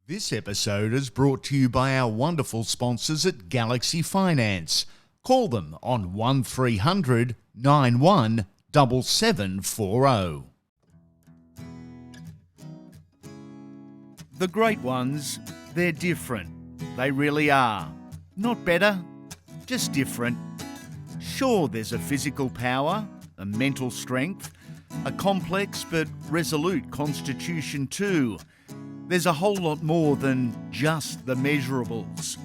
This episode is brought to you by our wonderful sponsors at Galaxy Finance. Call them on 1300 91 7740. The great ones, they're different. They really are. Not better, just different. Sure, there's a physical power, a mental strength, a complex but resolute constitution too. There's a whole lot more than just the measurables.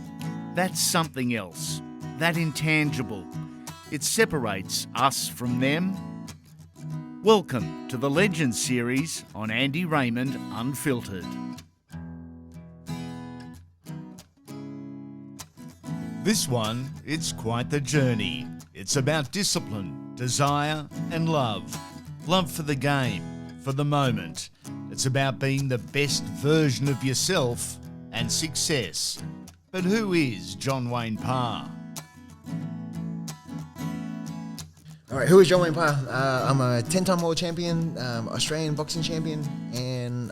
That's something else, that intangible. It separates us from them. Welcome to the Legends series on Andy Raymond Unfiltered. This one, it's quite the journey. It's about discipline, desire and love. Love for the game, for the moment. It's about being the best version of yourself and success. But who is John Wayne Parr? All right, who is John Wayne Parr? I'm a 10-time world champion, Australian boxing champion, and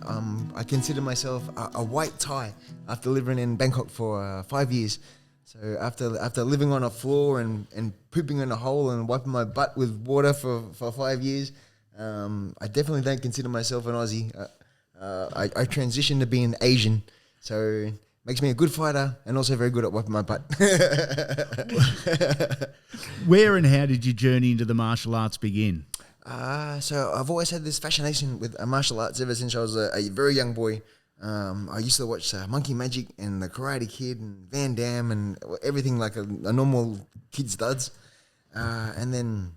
I consider myself a white Thai after living in Bangkok for 5 years. So after living on a floor and pooping in a hole and wiping my butt with water for 5 years, I definitely don't consider myself an Aussie. I transitioned to being Asian, so it makes me a good fighter and also very good at wiping my butt. Where and how did your journey into the martial arts begin? So I've always had this fascination with martial arts ever since I was a very young boy. I used to watch Monkey Magic and The Karate Kid and Van Damme and everything like a normal kid's duds. And then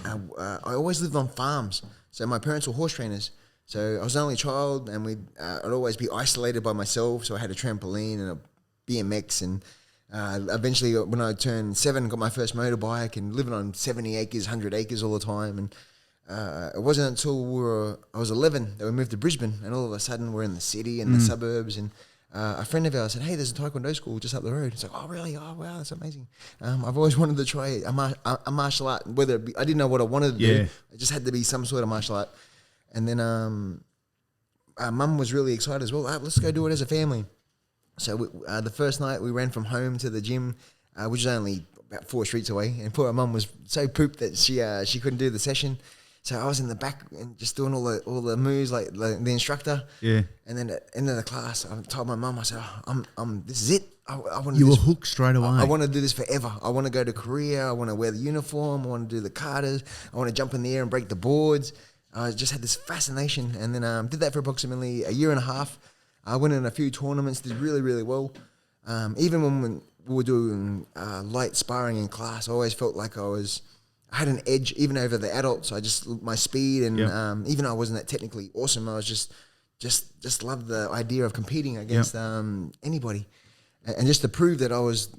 I always lived on farms. So my parents were horse trainers. So I was the only child, and I'd always be isolated by myself. So I had a trampoline and a BMX, and eventually when I turned 7, got my first motorbike and living on 70 acres, 100 acres all the time. And it wasn't until I was 11 that we moved to Brisbane, and all of a sudden we're in the city and the suburbs. And a friend of ours said, "Hey, there's a Taekwondo school just up the road." It's like, "Oh, really? Oh, wow, that's amazing." I've always wanted to try a martial art. Whether it be, I didn't know what I wanted to do. It just had to be some sort of martial art. And then our mum was really excited as well. Let's go do it as a family. So the first night we ran from home to the gym, which is only about 4 streets away. And poor mum was so pooped that she couldn't do the session. So I was in the back and just doing all the moves like the instructor. Yeah. And then at the end of the class, I told my mum, I said, this is it. I want to. You were hooked straight away. I want to do this forever. I want to go to Korea. I want to wear the uniform. I want to do the katas. I want to jump in the air and break the boards. I just had this fascination, and then did that for approximately a year and a half. I went in a few tournaments, did really, really well. Even when we were doing light sparring in class, I always felt like I had an edge even over the adults. My speed and even though I wasn't that technically awesome, I was just loved the idea of competing against anybody, and just to prove that I was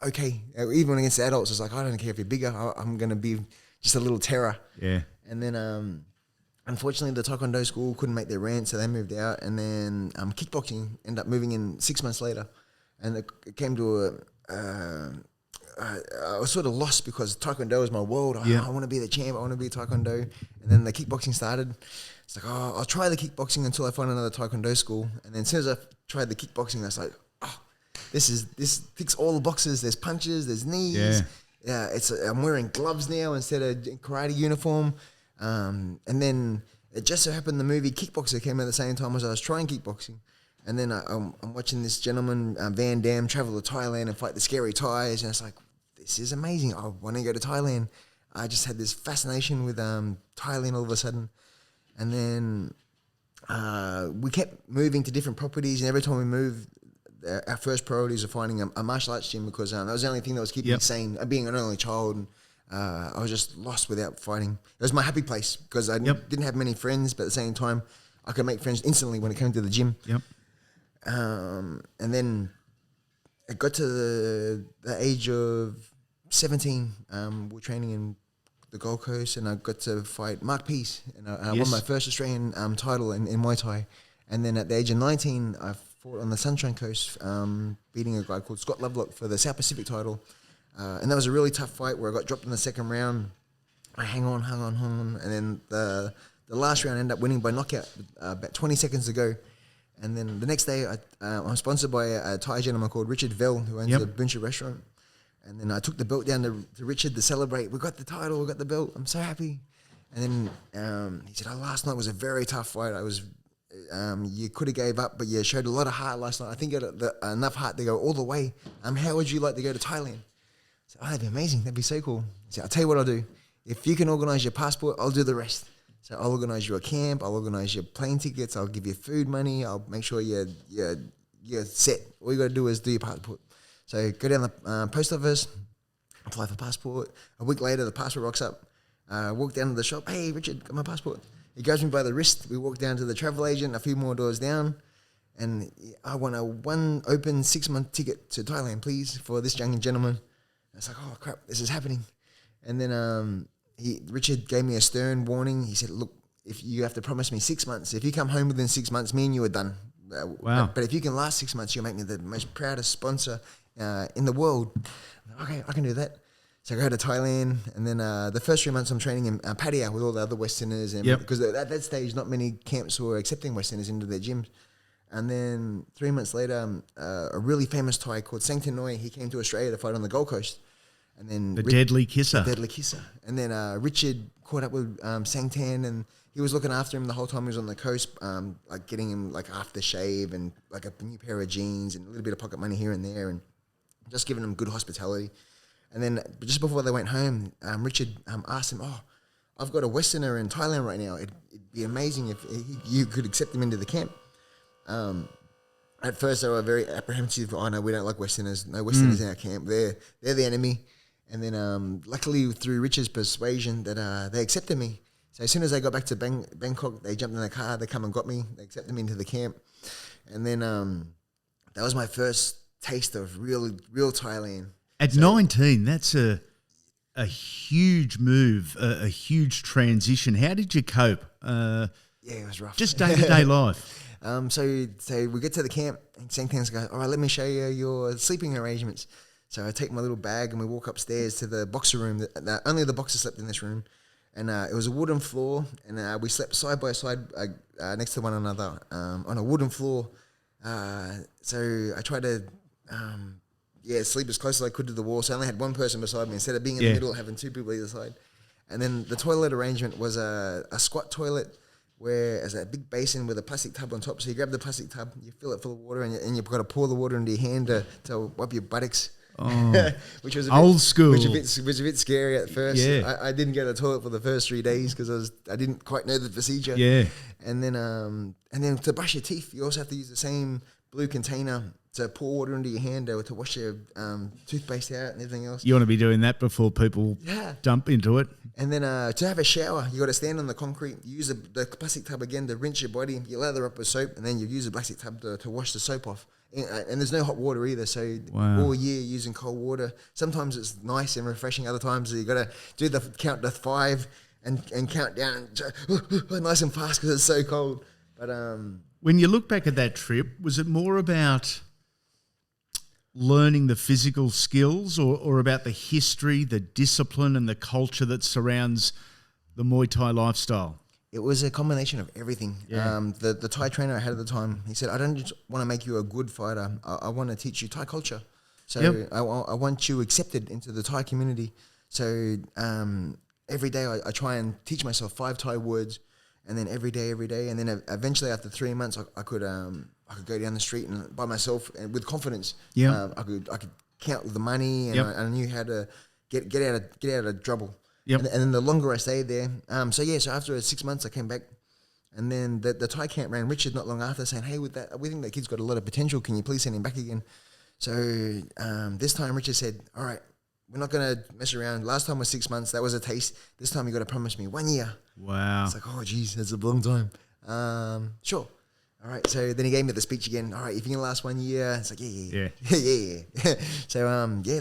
okay. Even against the adults, it's like, I don't care if you're bigger. I'm going to be just a little terror. Yeah. And then unfortunately the Taekwondo school couldn't make their rent, so they moved out. And then kickboxing ended up moving in 6 months later, and it came to I was sort of lost because Taekwondo is my world. I want to be the champ. I want to be Taekwondo. And then the kickboxing started. It's like, I'll try the kickboxing until I find another Taekwondo school. And then as soon as I tried the kickboxing, I was like, this ticks all the boxes. There's punches, there's knees. Yeah, I'm wearing gloves now instead of karate uniform. And then it just so happened the movie Kickboxer came at the same time as I was trying kickboxing. And then I'm watching this gentleman, Van Damme, travel to Thailand and fight the scary Thais. And it's like, this is amazing. I want to go to Thailand. I just had this fascination with Thailand all of a sudden. And then we kept moving to different properties. And every time we moved, our first priorities were finding a martial arts gym, because that was the only thing that was keeping me sane. Being an only child, and I was just lost without fighting. It was my happy place because I didn't have many friends, but at the same time, I could make friends instantly when it came to the gym. And then it got to the age of 17. We're training in the Gold Coast, and I got to fight Mark Peace, and I won my first Australian title in Muay Thai. And then at the age of 19, I fought on the Sunshine Coast, beating a guy called Scott Lovelock for the South Pacific title. And that was a really tough fight where I got dropped in the second round. I hung on. And then the last round I ended up winning by knockout with about 20 seconds to go. And then the next day, I'm sponsored by a Thai gentleman called Richard Vell, who owns a Buncha restaurant. And then I took the belt down to Richard to celebrate. We got the title, we got the belt. I'm so happy. And then he said, last night was a very tough fight. You could have gave up, but you showed a lot of heart last night. I think you had enough heart to go all the way. How would you like to go to Thailand? I said, that'd be amazing. That'd be so cool. He said, I'll tell you what I'll do. If you can organise your passport, I'll do the rest. So I'll organise you a camp. I'll organise your plane tickets. I'll give you food money. I'll make sure you're set. All you got to do is do your passport. So go down the post office, apply for passport. A week later, the passport rocks up. Walk down to the shop. Hey, Richard, got my passport. He grabs me by the wrist. We walk down to the travel agent, a few more doors down. And I want a one open 6-month ticket to Thailand, please, for this young gentleman. I was like, oh, crap, this is happening. And then Richard gave me a stern warning. He said, look, if you have to promise me 6 months. If you come home within 6 months, me and you are done. Wow. But if you can last 6 months, you'll make me the most proudest sponsor in the world. Okay, I can do that. So I go to Thailand, and then the first 3 months I'm training in Pattaya with all the other Westerners, and because at that stage not many camps were accepting Westerners into their gyms. And then 3 months later, a really famous Thai called Sangtanoi, he came to Australia to fight on the Gold Coast. And then the Deadly Kisser. And then Richard caught up with Sangtan, and he was looking after him the whole time he was on the coast, like getting him like aftershave and like a new pair of jeans and a little bit of pocket money here and there, and just giving him good hospitality. And then just before they went home, Richard asked him, I've got a Westerner in Thailand right now. It'd be amazing if you could accept him into the camp. At first they were very apprehensive. Oh no, we don't like Westerners. No Westerners in our camp. They're the enemy. And then luckily through Richard's persuasion that they accepted me. So as soon as they got back to Bangkok, they jumped in the car, they come and got me, they accepted me into the camp. And then that was my first taste of real Thailand. At 19, that's a huge move, a huge transition. How did you cope? Yeah, it was rough. Just day-to-day life. So we get to the camp, and Sangtan's goes, all right, let me show you your sleeping arrangements. So I take my little bag, and we walk upstairs to the boxer room. Only the boxers slept in this room. And it was a wooden floor, and we slept side by side next to one another on a wooden floor. So I tried to... sleep as close as I could to the wall. So I only had one person beside me instead of being in the middle, having two people either side. And then the toilet arrangement was a squat toilet where there's a big basin with a plastic tub on top. So you grab the plastic tub, you fill it full of water, and you've got to pour the water into your hand to wipe your buttocks. Oh, which was old school. Which was a bit scary at first. Yeah. I didn't go to the toilet for the first 3 days because I didn't quite know the procedure. Yeah. And then to brush your teeth, you also have to use the same blue container to pour water into your hand to wash your toothpaste out and everything else. You want to be doing that before people dump into it. And then to have a shower, you got to stand on the concrete, use the plastic tub again to rinse your body. You lather up with soap, and then you use the plastic tub to wash the soap off. And there's no hot water either, so all year using cold water. Sometimes it's nice and refreshing. Other times you got to do the count to 5 and count down nice and fast because it's so cold. But when you look back at that trip, was it more about learning the physical skills or about the history, the discipline and the culture that surrounds the Muay Thai lifestyle? It was a combination of everything. Yeah. The Thai trainer I had at the time, he said, I don't just want to make you a good fighter. I want to teach you Thai culture. So I want you accepted into the Thai community. So every day I try and teach myself 5 Thai words, and then every day. And then eventually after 3 months, I could go down the street and by myself and with confidence. Yeah. I could count the money, and I knew how to get out of trouble. Yep. And then the longer I stayed there, so after 6 months I came back, and then the Thai camp ran Richard not long after saying, hey, we think that kid's got a lot of potential. Can you please send him back again? So this time Richard said, all right, we're not going to mess around. Last time was 6 months. That was a taste. This time you got to promise me 1 year. Wow. It's like, oh, geez, that's a long time. Sure. All right. So then he gave me the speech again. All right, if you can last 1 year. It's like, yeah. So,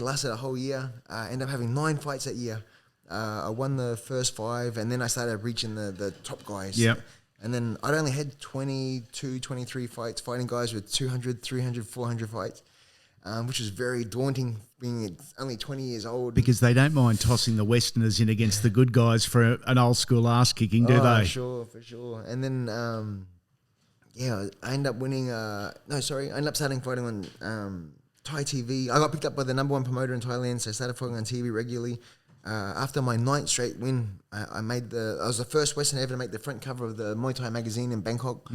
lasted a whole year. I ended up having 9 fights that year. I won the first 5, and then I started reaching the top guys. Yep. And then I'd only had 22, 23 fights, fighting guys with 200, 300, 400 fights, which was very daunting, being only 20 years old. Because they don't mind tossing the Westerners in against the good guys for an old school ass kicking, do they? For sure. And then, I ended up winning. I ended up starting fighting on Thai TV. I got picked up by the #1 promoter in Thailand, so I started fighting on TV regularly. After my 9th straight win, I was the first Western ever to make the front cover of the Muaythai magazine in Bangkok,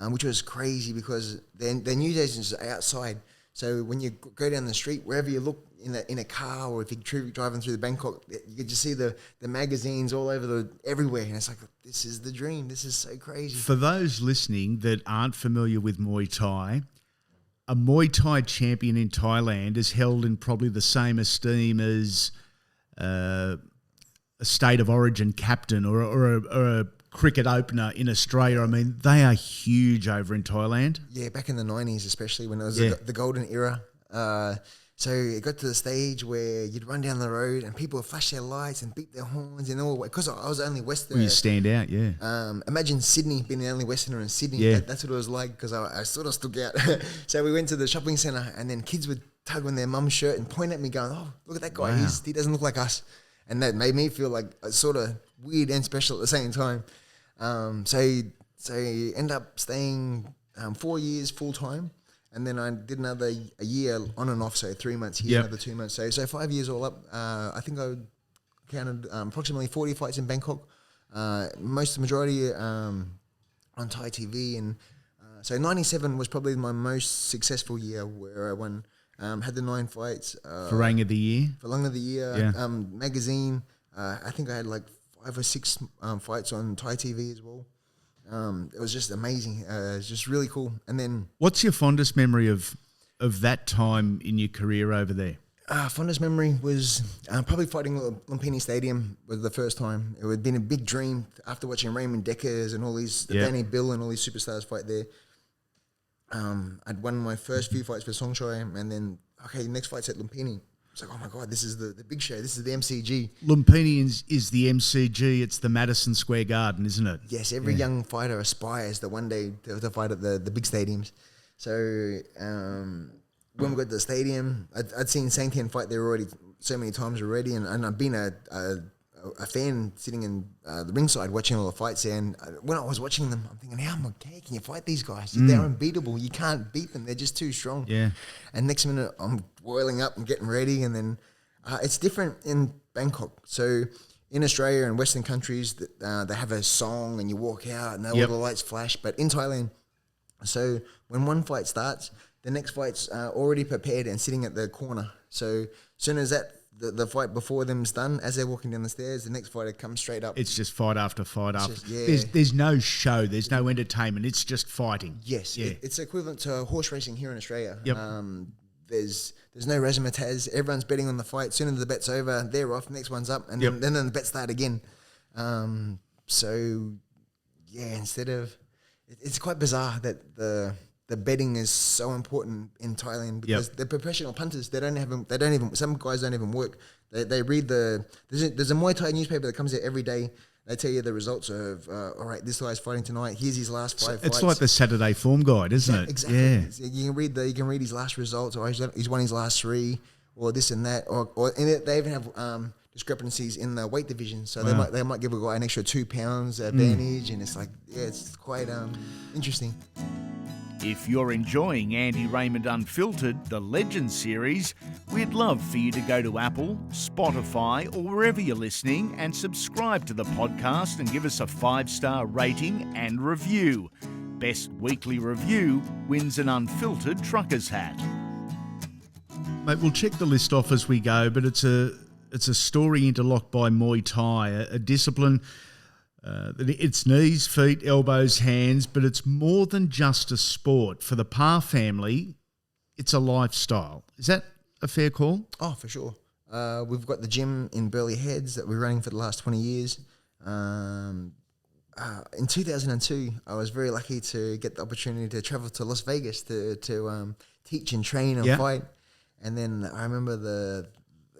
which was crazy because their news agents are outside. So when you go down the street, wherever you look in a car or if you're driving through the Bangkok, you could just see the magazines all over everywhere. And it's like, this is the dream. This is so crazy. For those listening that aren't familiar with Muay Thai, a Muay Thai champion in Thailand is held in probably the same esteem as a state of origin captain or a cricket opener in Australia. I mean, they are huge over in Thailand. Yeah, back in the 90s, especially when it was the golden era. So it got to the stage where you'd run down the road and people would flash their lights and beat their horns and all. Because I was the only Westerner. Well, you stand out, yeah. Imagine Sydney being the only Westerner in Sydney. Yeah. That's what it was like because I sort of stuck out. So we went to the shopping centre and then kids would tug on their mum's shirt and point at me going, oh, look at that guy. Wow. He doesn't look like us. And that made me feel like sort of weird and special at the same time. So I ended up staying 4 years full time. And then I did another a year on and off, so 3 months here, another 2 months. So 5 years all up. I think I counted approximately 40 fights in Bangkok. Majority on Thai TV. And so 97 was probably my most successful year where I won, had the 9 fights. Farang of the year. Farang of the year. Magazine. I think I had like 5 or 6 fights on Thai TV as well. It was just amazing. It was just really cool. And then, what's your fondest memory of that time in your career over there? Fondest memory was probably fighting at Lumpini Stadium was the first time. It had been a big dream after watching Raymond and all these, Danny Bill and all these superstars fight there. I'd won my first few fights for Onesongchai, and then, next fight's at Lumpini. It's like, oh my God, this is the big show. This is the MCG. Lumpini is the MCG. It's the Madison Square Garden, isn't it? Yes, every young fighter aspires to one day to fight at the big stadiums. So when we got to the stadium, I'd seen Sangtian fight there already so many times already, and I've been a fan sitting in the ringside watching all the fights there. And when I was watching them, I'm thinking, how can you fight these guys? They're unbeatable. You can't beat them. They're just too strong. Yeah. And next minute, I'm boiling up and getting ready. And then it's different in Bangkok. So in Australia and Western countries, they have a song and you walk out and all the lights flash. But in Thailand, so when one fight starts, the next fight's already prepared and sitting at the corner. So as soon as the fight before them's done, as they're walking down the stairs, the next fighter comes straight up. It's just fight after fight after. There's no show, there's no entertainment. It's just fighting. Yes, it's equivalent to horse racing here in Australia. Yep. There's no razzmatazz. Everyone's betting on the fight. As soon as the bet's over, they're off. Next one's up, and then the bets start again. Instead of, it's quite bizarre that the betting is so important in Thailand because they're professional punters. They don't even. Some guys don't even work. They read there's a Muay Thai newspaper that comes out every day. They tell you the results of, all right, this guy's fighting tonight. Here's his last 5 fights. It's like the Saturday form guide, isn't it? Exactly. Yeah. You can read his last results, or he's won his last 3, or this and that, and they even have discrepancies in the weight division. So they might give a guy an extra 2 pounds advantage, and it's like it's quite interesting. If you're enjoying Andy Raymond Unfiltered, the Legend series, we'd love for you to go to Apple, Spotify, or wherever you're listening and subscribe to the podcast and give us a 5-star rating and review. Best weekly review wins an Unfiltered Trucker's hat. Mate, we'll check the list off as we go, but it's a story interlocked by Muay Thai, a discipline. It's knees, feet, elbows, hands, but it's more than just a sport. For the Parr family, it's a lifestyle. Is that a fair call? Oh, for sure. We've got the gym in Burleigh Heads that we're running for the last 20 years. In 2002, I was very lucky to get the opportunity to travel to Las Vegas to teach and train and fight. And then I remember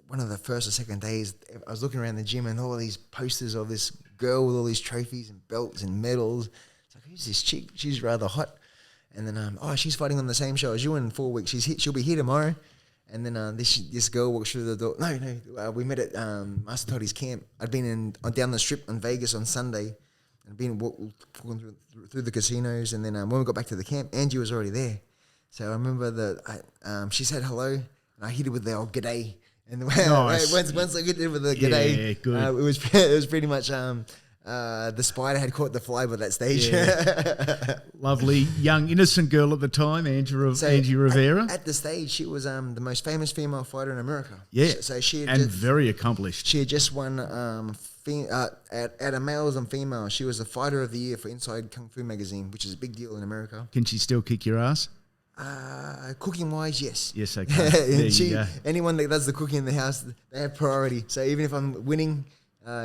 one of the first or second days, I was looking around the gym and all these posters of this girl with all these trophies and belts and medals. It's like, who's this chick? She's rather hot. And then, she's fighting on the same show as you in 4 weeks. She'll be here tomorrow. And then this girl walks through the door. No, we met at Master Toddy's camp. I'd been down the strip in Vegas on Sunday, and been walking through the casinos. And then when we got back to the camp, Angie was already there. So I remember that she said hello, and I hit it with the old g'day. And nice. once I hit it with the g'day, good. It was pretty much the spider had caught the fly by that stage. Yeah. Lovely young innocent girl at the time, Angie Rivera. At the stage, she was the most famous female fighter in America. Yeah, so she had very accomplished. She had just won at a males and females. She was the fighter of the year for Inside Kung Fu magazine, which is a big deal in America. Can she still kick your ass? Cooking wise, yes. Yes, okay. There you go. Anyone that does the cooking in the house, they have priority. So even if I'm winning,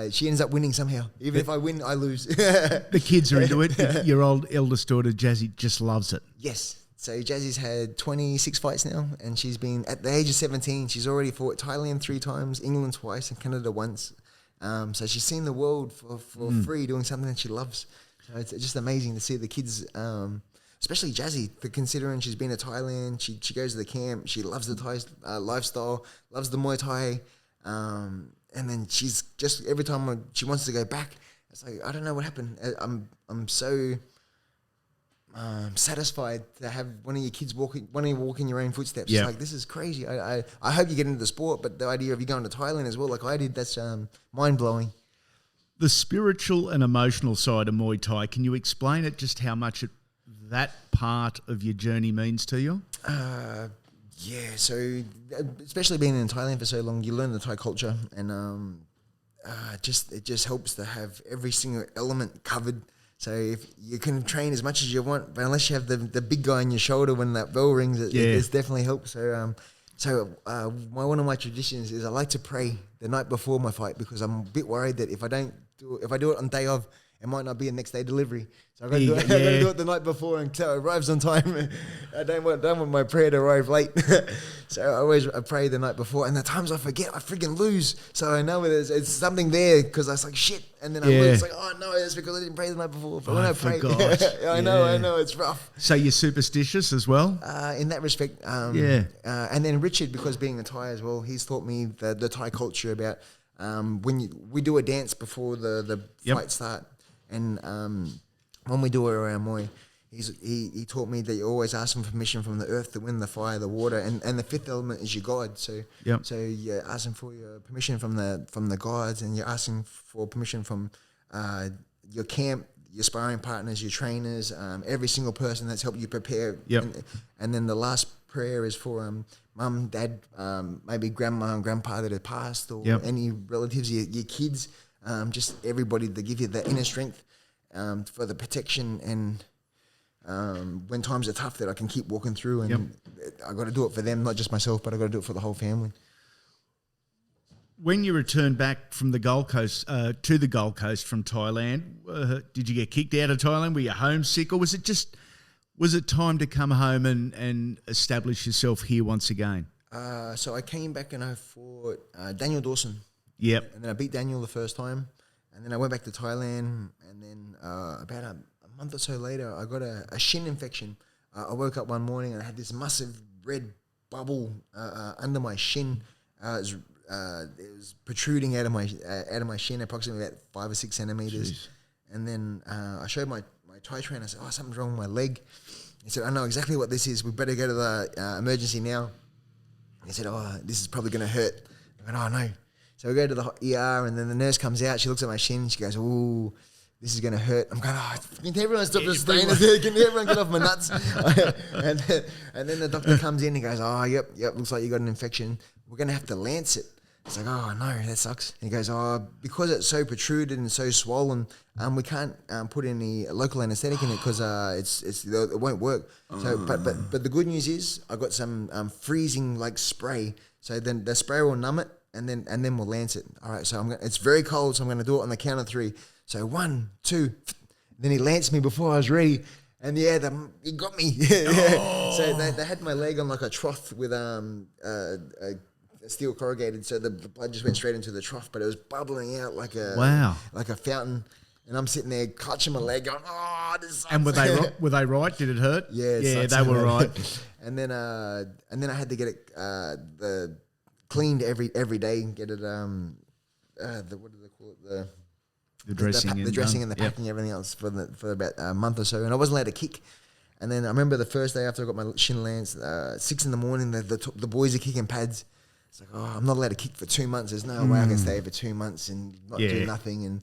she ends up winning somehow. Even if I win, I lose. The kids are into it. Your eldest daughter, Jazzy, just loves it. Yes. So Jazzy's had 26 fights now, and she's been, at the age of 17, she's already fought Thailand 3 times, England twice, and Canada once. So she's seen the world for free doing something that she loves. So it's just amazing to see the kids, especially Jazzy, for considering she's been to Thailand. She goes to the camp. She loves the Thai lifestyle, loves the Muay Thai. And then she's just, every time she wants to go back, it's like, I don't know what happened. I'm so satisfied to have one of your kids walk in your own footsteps. Yep. It's like, this is crazy. I hope you get into the sport, but the idea of you going to Thailand as well, like I did, that's mind-blowing. The spiritual and emotional side of Muay Thai, can you explain it, just how much that part of your journey means to you? Yeah, so especially being in Thailand for so long, you learn the Thai culture, and it just helps to have every single element covered. So if you can train as much as you want, but unless you have the big guy on your shoulder when that bell rings, it definitely helps. So one of my traditions is I like to pray the night before my fight, because I'm a bit worried that if I do it on day of, it might not be a next day delivery. So I've got to do it the night before until it arrives on time. I don't want my prayer to arrive late. So I pray the night before, and the times I forget, I freaking lose. So I know it's something there, because I was like, shit. And then I lose. It's like, oh no, it's because I didn't pray the night before. But when I pray, I know, it's rough. So you're superstitious as well? In that respect, and then Richard, because being a Thai as well, he's taught me the Thai culture about we do a dance before the fight start. And when we do it around Muay, he taught me that you always ask for permission from the earth, the wind, the fire, the water, and the fifth element is your God. So you're asking for your permission from the gods, and you're asking for permission from your camp, your sparring partners, your trainers, every single person that's helped you prepare. And then the last prayer is for mum, dad, maybe grandma and grandpa that have passed, or any relatives, your kids. Just everybody to give you the inner strength for the protection, and when times are tough, that I can keep walking through, and I got to do it for them, not just myself, but I got to do it for the whole family. When you returned back from the Gold Coast to the Gold Coast from Thailand, did you get kicked out of Thailand? Were you homesick, or was it time to come home and establish yourself here once again? So I came back and I fought Daniel Dawson. Yep. And then I beat Daniel the first time, and then I went back to Thailand, and then about a month or so later, I got a shin infection. I woke up one morning and I had this massive red bubble under my shin. It was protruding out of my shin, approximately about 5 or 6 centimeters. Jeez. And then I showed my Thai trainer. I said, "Oh, something's wrong with my leg." He said, "I know exactly what this is. We better go to the emergency now." He said, "Oh, this is probably going to hurt." I went, "Oh no." So we go to the ER, and then the nurse comes out. She looks at my shin. She goes, "Ooh, this is going to hurt." I'm going, "Oh, can everyone stop this stain? Can everyone get off my nuts?" and then the doctor comes in and goes, "Oh, yep, looks like you got an infection. We're going to have to lance it." It's like, "Oh, no, that sucks." And he goes, "Oh, because it's so protruded and so swollen, we can't put any local anesthetic in it, because it won't work." So, but the good news is I got some freezing like spray. So then the spray will numb it, and then we'll lance it. All right, so it's very cold, so I'm going to do it on the count of 3. So 1, 2, then he lanced me before I was ready, and he got me. So they had my leg on like a trough with steel corrugated, so the blood just went straight into the trough, but it was bubbling out like a fountain. And I'm sitting there clutching my leg, going, "Oh, this sucks." And were they right? Did it hurt? Yeah, they were right. And then I had to get it cleaned every day and get it what do they call it, the dressing and the packing, everything else for about a month or so, and I wasn't allowed to kick. And then I remember the first day after I got my shin lance, 6 in the morning, the boys are kicking pads. It's like, I'm not allowed to kick for 2 months. There's no way I can stay for 2 months and not do nothing. And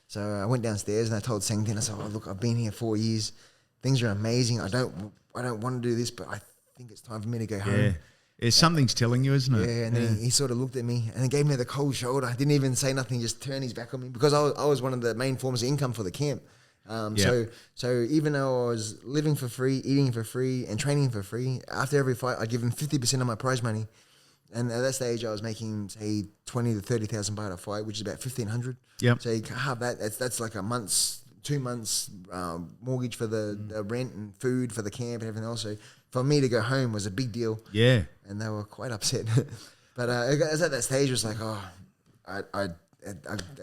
so I went downstairs and I told Sangten, I said, look, I've been here 4 years. Things are amazing. I don't want to do this, but I think it's time for me to go home. Yeah, something's telling you, isn't it? Yeah, and then he sort of looked at me and he gave me the cold shoulder. I didn't even say nothing, just turned his back on me because I was one of the main forms of income for the camp. So even though I was living for free, eating for free, and training for free, after every fight, I'd give him 50% of my prize money. And at that stage, I was making, say, 20 to 30,000 baht a fight, which is about 1,500. Yep. So you have that. That's like 2 months mortgage for the rent and food for the camp and everything else. So for me to go home was a big deal. Yeah. And they were quite upset. But I was at that stage, it was like, I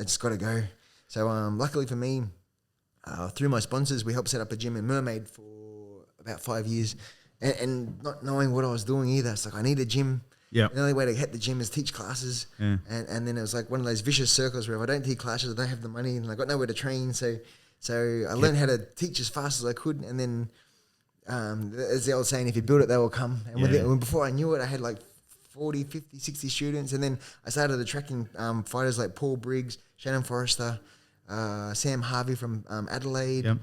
just got to go. So luckily for me, through my sponsors, we helped set up a gym in Mermaid for about 5 years. And not knowing what I was doing either, it's like, I need a gym. Yeah. The only way to hit the gym is teach classes. Yeah. And then it was like one of those vicious circles where if I don't teach classes, I don't have the money and I got nowhere to train. So I learned how to teach as fast as I could. And then, as the old saying, if you build it, they will come. And before I knew it, I had like 40, 50, 60 students. And then I started attracting fighters like Paul Briggs, Shannon Forrester, Sam Harvey from Adelaide. Yep.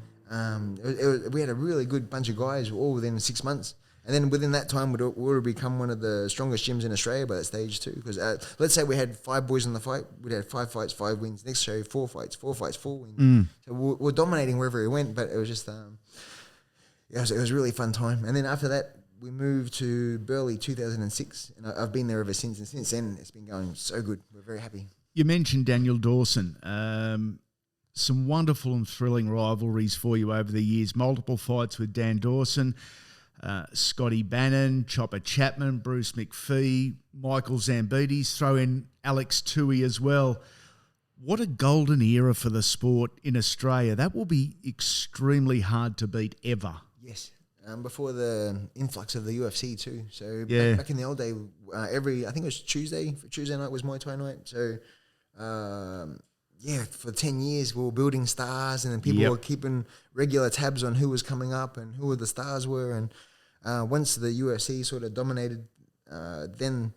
We had a really good bunch of guys all within 6 months. And then within that time, we would become one of the strongest gyms in Australia by that stage too. Because let's say we had 5 boys in the fight, we'd had 5 fights, 5 wins. Next show, 4 fights, 4 wins. So we're dominating wherever we went. But it was just, it was a really fun time. And then after that, we moved to Burleigh 2006, and I've been there ever since. And since then, it's been going so good. We're very happy. You mentioned Daniel Dawson. Some wonderful and thrilling rivalries for you over the years. Multiple fights with Dan Dawson. Scotty Bannon, Chopper Chapman, Bruce McPhee, Michael Zambides, throw in Alex Tui as well. What a golden era for the sport in Australia. That will be extremely hard to beat ever. Yes. Before the influx of the UFC too. So back in the old day, I think it was Tuesday night was Muay Thai night. So for 10 years we were building stars, and then people were keeping regular tabs on who was coming up and who the stars were. And once the UFC sort of dominated, then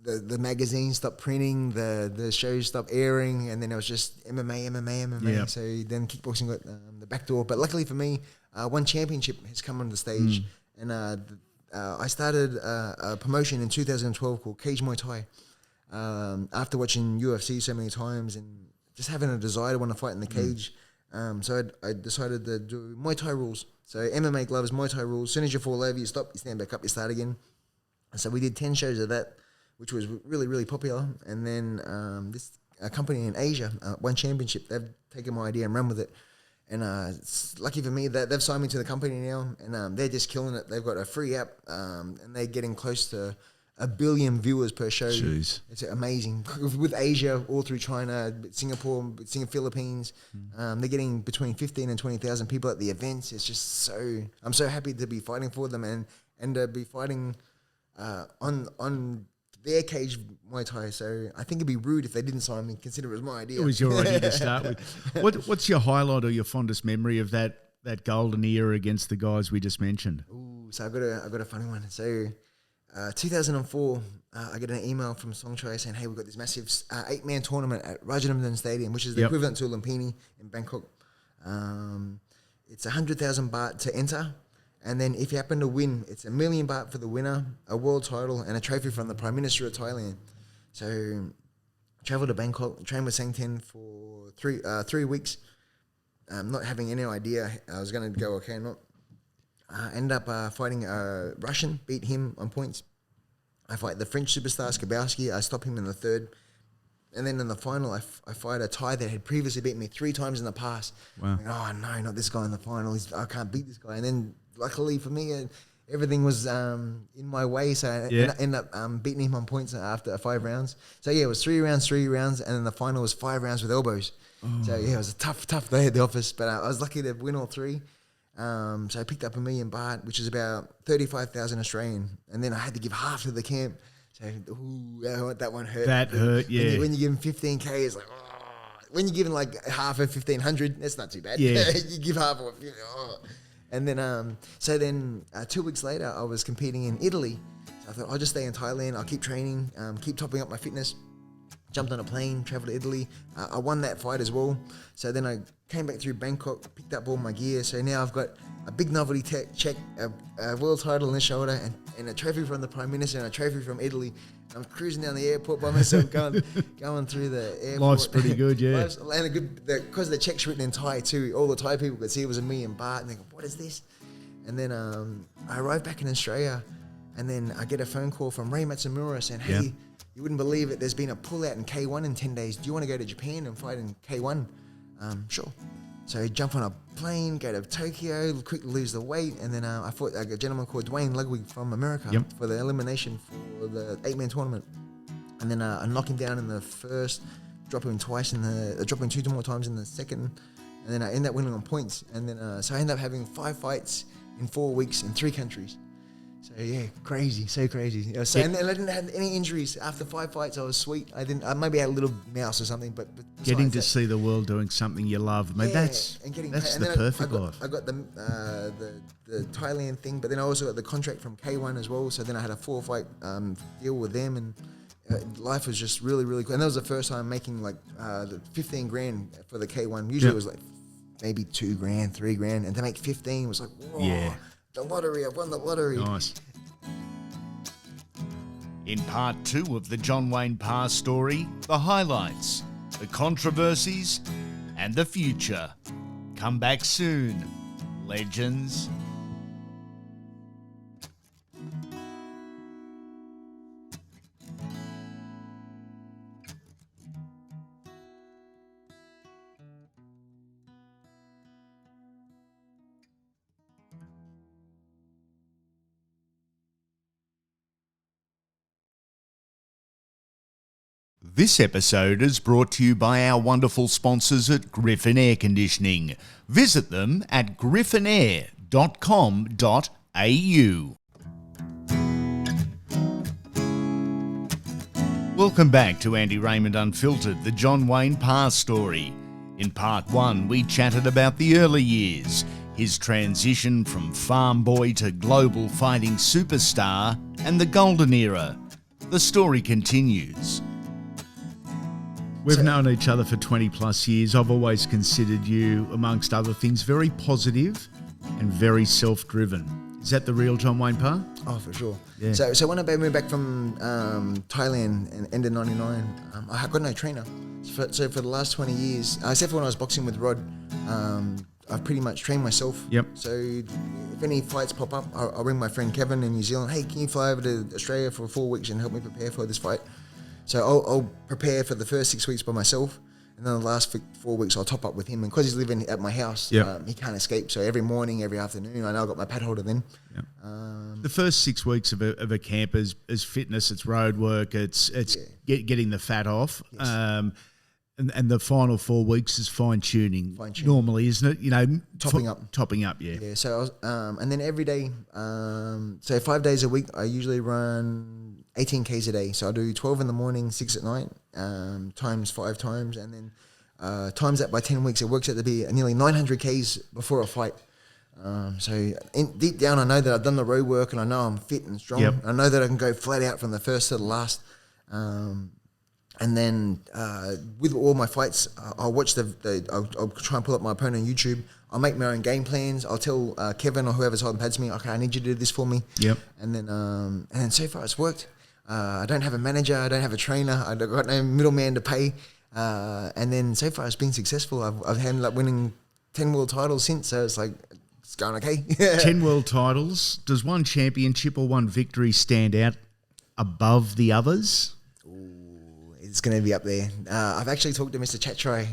the magazines stopped printing, the shows stopped airing, and then it was just MMA. Yep. So then kickboxing got the back door. But luckily for me, one championship has come on the stage, and I started a promotion in 2012 called Cage Muay Thai. After watching UFC so many times and just having a desire to want to fight in the cage, so I decided to do Muay Thai rules. So MMA gloves, Muay Thai rules. As soon as you fall over, you stop, you stand back up, you start again. And so we did 10 shows of that, which was really, really popular. And then this company in Asia, One Championship, they've taken my idea and run with it. And it's lucky for me that they've signed me to the company now, and they're just killing it. They've got a free app, and they're getting close to 1 billion viewers per show. Jeez. It's amazing. With Asia, all through China, Singapore, Philippines, they're getting between 15 and 20,000 people at the events. It's just I'm so happy to be fighting for them and to be fighting on their cage Muay Thai. So I think it'd be rude if they didn't sign me, consider it was my idea. It was your idea to start with. What's your highlight or your fondest memory of that golden era against the guys we just mentioned? Ooh, so I got a funny one. So 2004, I get an email from Onesongchai saying, hey, we've got this massive 8-man tournament at Rizin Stadium, which is the equivalent to Lumpini in Bangkok. It's 100,000 baht to enter. And then if you happen to win, it's 1 million baht for the winner, a world title, and a trophy from the Prime Minister of Thailand. So I travelled to Bangkok, trained with Sangten for 3 weeks, not having any idea I was going to go okay or not. Ended up fighting a Russian, beat him on points. I fight the French superstar Skabowski. I stop him in the third. And then in the final, I fight a Thai that had previously beaten me 3 times in the past. Wow. Like, oh, no, not this guy in the final. I can't beat this guy. And then luckily for me, everything was in my way. So I ended up beating him on points after 5 rounds. So, it was 3 rounds. And then the final was 5 rounds with elbows. Oh. So, it was a tough day at the office. But I was lucky to win all 3. So I picked up 1 million baht, which is about 35,000 Australian. And then I had to give half to the camp. So, that one hurt. That hurt, yeah. When you give them 15K, it's like, when you're giving like half of 1,500, that's not too bad. Yeah. You give half of it. And then, 2 weeks later, I was competing in Italy. So I thought, I'll just stay in Thailand. I'll keep training, keep topping up my fitness. Jumped on a plane, traveled to Italy. I won that fight as well. So then I came back through Bangkok, picked up all my gear. So now I've got a big novelty check, a world title on the shoulder, and a trophy from the Prime Minister and a trophy from Italy. I'm cruising down the airport by myself, going through the airport. Life's pretty good, yeah. Because the check's written in Thai too, all the Thai people could see it was $1 million baht, and they go, what is this? And then I arrived back in Australia, and then I get a phone call from Raymond saying, hey, you wouldn't believe it, there's been a pullout in K1 in 10 days. Do you want to go to Japan and fight in K1? Sure. So I jump on a plane, go to Tokyo, quickly lose the weight, and then I fought a gentleman called Dwayne Ludwig from America for the elimination for the 8-man tournament. And then I knock him down in the first, drop him twice drop him 2 more times in the second, and then I end up winning on points. And then so I end up having 5 fights in 4 weeks in 3 countries. So yeah, crazy, so crazy. And I didn't have any injuries after 5 fights. I was sweet. I maybe had a little mouse or something, but getting to see the world doing something you love, mate. That's the perfect life. I got the Thailand thing, but then I also got the contract from K1 as well. So then I had a 4-fight deal with them, and life was just really, really cool. And that was the first time making like the 15 grand for the K1. Usually it was like maybe 2 grand, 3 grand, and to make 15 was like, whoa. Yeah. The lottery, I've won the lottery. Nice. In part 2 of the John Wayne Parr story, the highlights, the controversies, and the future. Come back soon, legends. This episode is brought to you by our wonderful sponsors at Griffin Air Conditioning. Visit them at griffinair.com.au. Welcome back to Andy Raymond Unfiltered, the John Wayne Parr story. In part 1, we chatted about the early years, his transition from farm boy to global fighting superstar, and the golden era. The story continues. We've known each other for 20 plus years. I've always considered you, amongst other things, very positive and very self-driven. Is that the real John Wayne Parr? Oh, for sure. Yeah. So when I moved back from Thailand in end of 99, I got no trainer. So for the last 20 years, except for when I was boxing with Rod, I've pretty much trained myself. Yep. So if any fights pop up, I'll ring my friend Kevin in New Zealand. Hey, can you fly over to Australia for 4 weeks and help me prepare for this fight? So I'll prepare for the first 6 weeks by myself, and then the last 4 weeks I'll top up with him. And because he's living at my house, he can't escape. So every morning, every afternoon, I know I've got my pad holder then. Yep. The first 6 weeks of a camp is fitness, it's road work, it's getting the fat off. Yes. And the final 4 weeks is fine tuning. Normally, isn't it? You know, topping up. Yeah. Yeah. So I was, and then every day, so 5 days a week, I usually run 18 Ks a day. So I do 12 in the morning, 6 at night, times 5 times, and then times that by 10 weeks, it works out to be nearly 900 Ks before a fight. So deep down, I know that I've done the road work, and I know I'm fit and strong. Yep. I know that I can go flat out from the first to the last. And then with all my fights, I'll watch I'll try and pull up my opponent on YouTube. I'll make my own game plans. I'll tell Kevin or whoever's holding pads to me, okay, I need you to do this for me. Yep. And then so far it's worked. I don't have a manager. I don't have a trainer. I've got no middleman to pay. And then so far it's been successful. I've ended up winning 10 world titles since. So it's like, it's going okay. 10 world titles. Does one championship or one victory stand out above the others? It's going to be up there. I've actually talked to Mr. Chatray,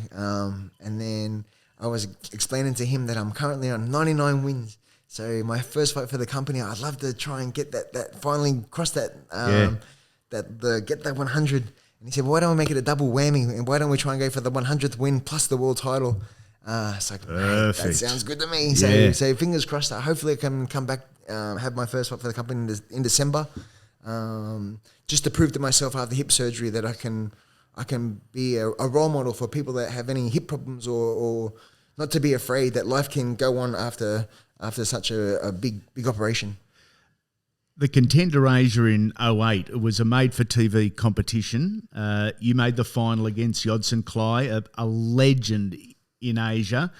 and then I was explaining to him that I'm currently on 99 wins. So my first fight for the company, I'd love to try and get that finally cross that, get that 100. And he said, well, why don't we make it a double whammy? And why don't we try and go for the 100th win plus the world title? It's like, that sounds good to me. So fingers crossed. Hopefully I can come back, have my first fight for the company in December. Just to prove to myself after hip surgery that I can I can be a role model for people that have any hip problems, or not to be afraid that life can go on after such a big operation. The Contender Asia in 2008, it was a made-for-TV competition. You made the final against Onesongchai, a legend in Asia,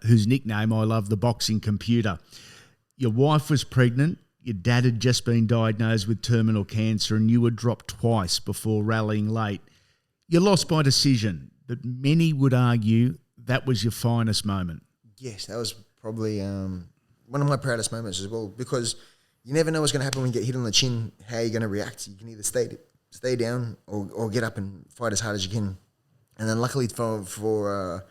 whose nickname I love, the boxing computer. Your wife was pregnant, your dad had just been diagnosed with terminal cancer, and you were dropped twice before rallying late. You lost by decision, but many would argue that was your finest moment. Yes, that was probably one of my proudest moments as well, because you never know what's going to happen when you get hit on the chin, how you're going to react. You can either stay down or get up and fight as hard as you can. And then luckily for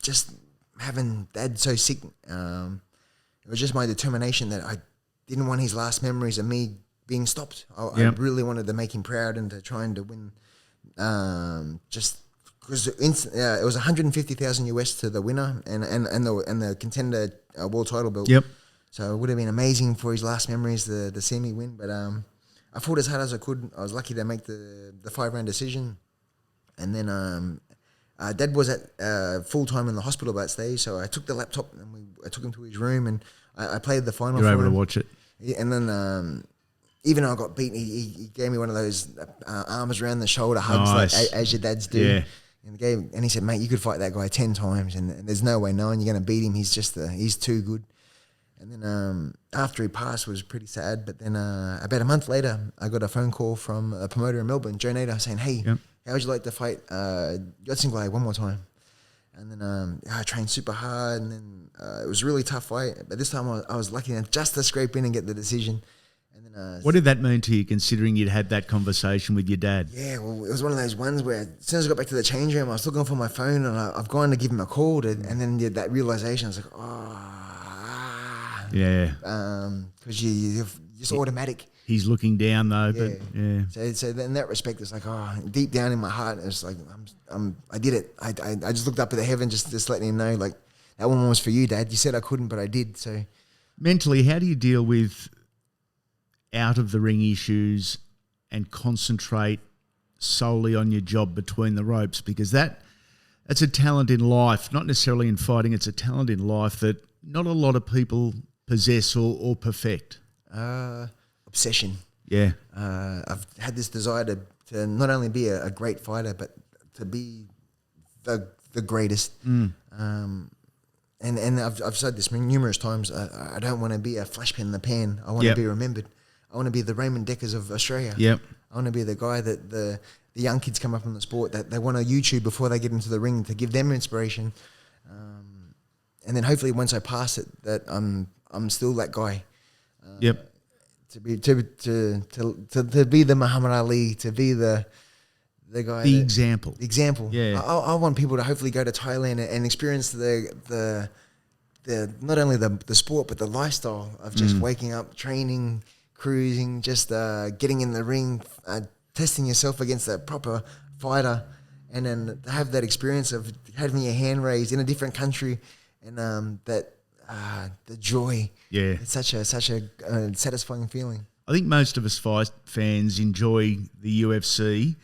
just having Dad so sick, it was just my determination that I didn't want his last memories of me being stopped. I really wanted to make him proud and to try and to win. Just because it was $150,000 US to the winner and the Contender world title belt. Yep. So it would have been amazing for his last memories to see me win. But I fought as hard as I could. I was lucky to make the 5-round decision. And then Dad was at full-time in the hospital that stage, so I took the laptop and I took him to his room and I played the final. You're able to watch it. Yeah, and then even though I got beaten, he gave me one of those arms around the shoulder hugs, nice. like, as your dads do. Yeah. And he said, mate, you could fight that guy 10 times and there's no way knowing you're going to beat him. He's too good. And then after he passed, it was pretty sad. But then about a month later, I got a phone call from a promoter in Melbourne, Joe Nader, saying, hey, how would you like to fight Onesongchai one more time? And then I trained super hard, and then it was a really tough fight. But this time I was lucky enough just to scrape in and get the decision. And then what did that mean to you, considering you'd had that conversation with your dad? Yeah, well, it was one of those ones where as soon as I got back to the change room, I was looking for my phone, and I've gone to give him a call, and then that realization, I was like, yeah. Because you're just automatic. He's looking down though, but yeah. So in that respect, it's like, deep down in my heart, it's like I did it. I just looked up at the heaven, just letting him know, like, that one was for you, Dad. You said I couldn't, but I did. So mentally, how do you deal with out of the ring issues and concentrate solely on your job between the ropes? Because that's a talent in life, not necessarily in fighting. It's a talent in life that not a lot of people possess or perfect. Obsession. Yeah. I've had this desire to not only be a great fighter, but to be the greatest. And I've said this numerous times. I don't want to be a flash pen in the pan. I want to be remembered. I want to be the Raymond Deckers of Australia. Yep. I want to be the guy that the young kids come up in the sport that they want to YouTube before they get into the ring, to give them inspiration. And then hopefully once I pass it, that I'm still that guy. Yep. To be the Muhammad Ali, to be the guy, the example. Yeah, I want people to hopefully go to Thailand and experience the not only the sport but the lifestyle of just waking up, training, cruising, just getting in the ring, testing yourself against a proper fighter, and then to have that experience of having your hand raised in a different country, and the joy. Yeah, it's such a satisfying feeling. I think most of us fight fans enjoy the UFC.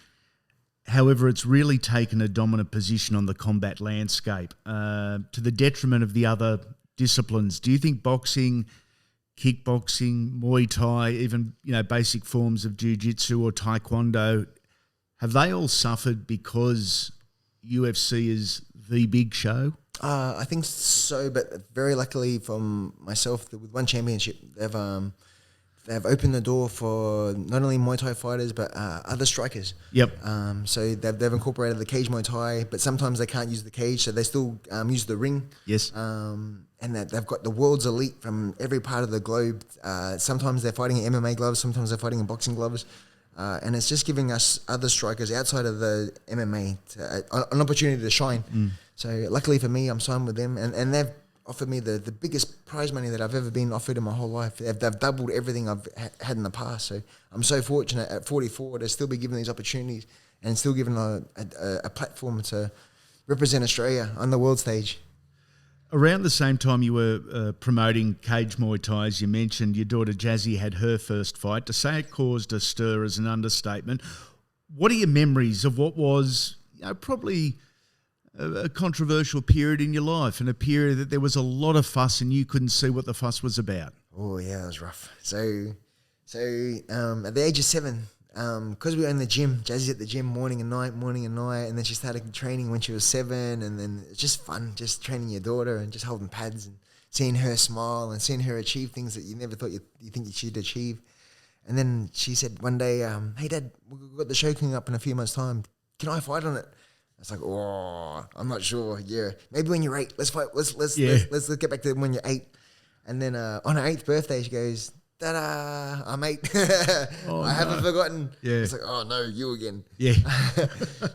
However, it's really taken a dominant position on the combat landscape to the detriment of the other disciplines. Do you think boxing, kickboxing, Muay Thai, even basic forms of jiu-jitsu or Taekwondo, have they all suffered because UFC is the big show? I think so, but very luckily for myself, with one championship, they've opened the door for not only Muay Thai fighters but other strikers. Yep. So they've incorporated the cage Muay Thai, but sometimes they can't use the cage, so they still use the ring. Yes. And that they've got the world's elite from every part of the globe. Sometimes they're fighting in MMA gloves, sometimes they're fighting in boxing gloves. And it's just giving us other strikers outside of the MMA an opportunity to shine. So luckily for me, I'm signed with them, and they've offered me the biggest prize money that I've ever been offered in my whole life. They've doubled everything I've had in the past. So I'm so fortunate at 44 to still be given these opportunities and still given a platform to represent Australia on the world stage. Around the same time you were promoting cage Muay Thai, as you mentioned, your daughter Jazzy had her first fight. To say it caused a stir is an understatement. what are your memories of what was, probably a controversial period in your life, and a period that there was a lot of fuss and you couldn't see what the fuss was about? Oh yeah, it was rough. So at the age of 7, because we were in the gym, Jazzy's at the gym morning and night, and then she started training when she was 7, and then it's just fun, just training your daughter and just holding pads and seeing her smile and seeing her achieve things that you never thought you think she'd achieve. And then she said one day, "Hey Dad, we've got the show coming up in a few months' time. Can I fight on it?" I was like, "Oh, I'm not sure. Yeah, maybe when you're 8, let's fight. Let's get back to when you're 8." And then on her 8th birthday, she goes, "Ta-da! I'm 8. I haven't forgotten." Yeah. It's like, "Oh no, you again." Yeah.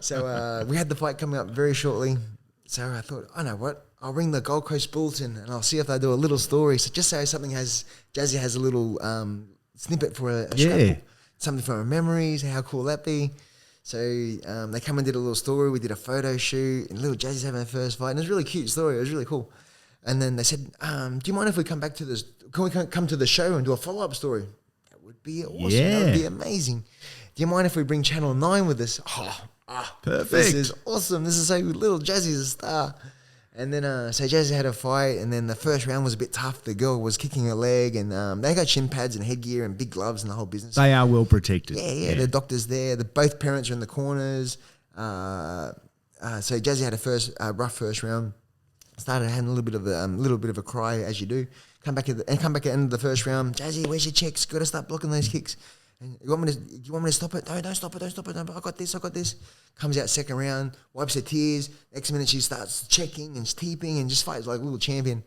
So we had the fight coming up very shortly. So I thought, I know what, I'll ring the Gold Coast Bulletin and I'll see if they do a little story. So just so Jazzy has a little snippet for a scrapbook, something from her memories, how cool that be. So they come and did a little story. We did a photo shoot, and little Jazzy's having her first fight, and it was a really cute story. It was really cool. And then they said, "Do you mind if we come back to this? Can we come to the show and do a follow-up story?" That would be awesome. Yeah. That would be amazing. "Do you mind if we bring Channel 9 with us?" Perfect. This is awesome. This is so little Jazzy's a star. And then, so Jazzy had a fight, and then the first round was a bit tough. The girl was kicking her leg, and they got shin pads and headgear and big gloves and the whole business. They are well protected. Yeah. The doctor's there. Both parents are in the corners. So Jazzy had a rough first round. Started having a little bit of a cry, as you do. Come back at the end of the first round. "Jazzy, where's your checks? Got to start blocking those kicks. And you want me to stop it? No, don't stop it. No, I got this. Comes out second round, wipes her tears. Next minute she starts checking and teeping and just fights like a little champion.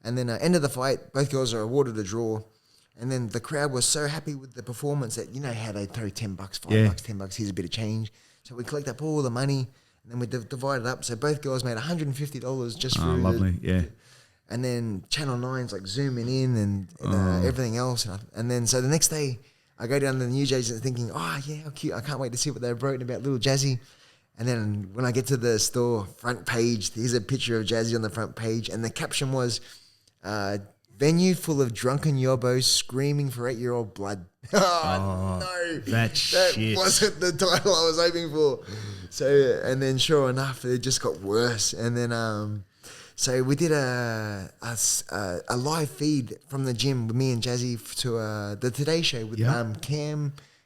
And then end of the fight, both girls are awarded a draw. And then the crowd was so happy with the performance that, you know how they throw $10, $5, $10, here's a bit of change. So we collect up all the money, and then we divide it up. So both girls made $150 just for lovely, and then Channel 9's like zooming in and everything else. And then so the next day, I go down to the New Jays thinking, "Oh yeah, how cute! I can't wait to see what they've written about little Jazzy." And then when I get to the store front page, here's a picture of Jazzy on the front page, and the caption was, "Venue full of drunken yobbos screaming for 8-year-old blood." No, that shit wasn't the title I was hoping for. So, and then sure enough, it just got worse. And then so we did a live feed from the gym with me and Jazzy to the Today Show with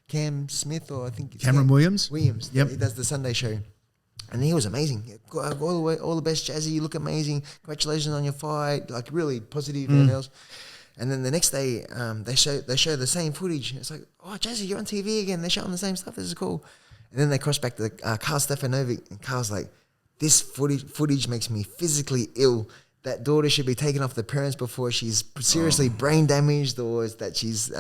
Cam Smith, or I think it's Cameron Williams. Yep. He does the Sunday show. And he was amazing. All the best, Jazzy. You look amazing. Congratulations on your fight. Like really positive and else. And then the next day, they show the same footage. It's like, "Oh, Jazzy, you're on TV again. They're showing the same stuff. This is cool." And then they cross back to Carl Stefanovic, and Carl's like, "This footage makes me physically ill. That daughter should be taken off the parents before she's seriously brain damaged, or is that she's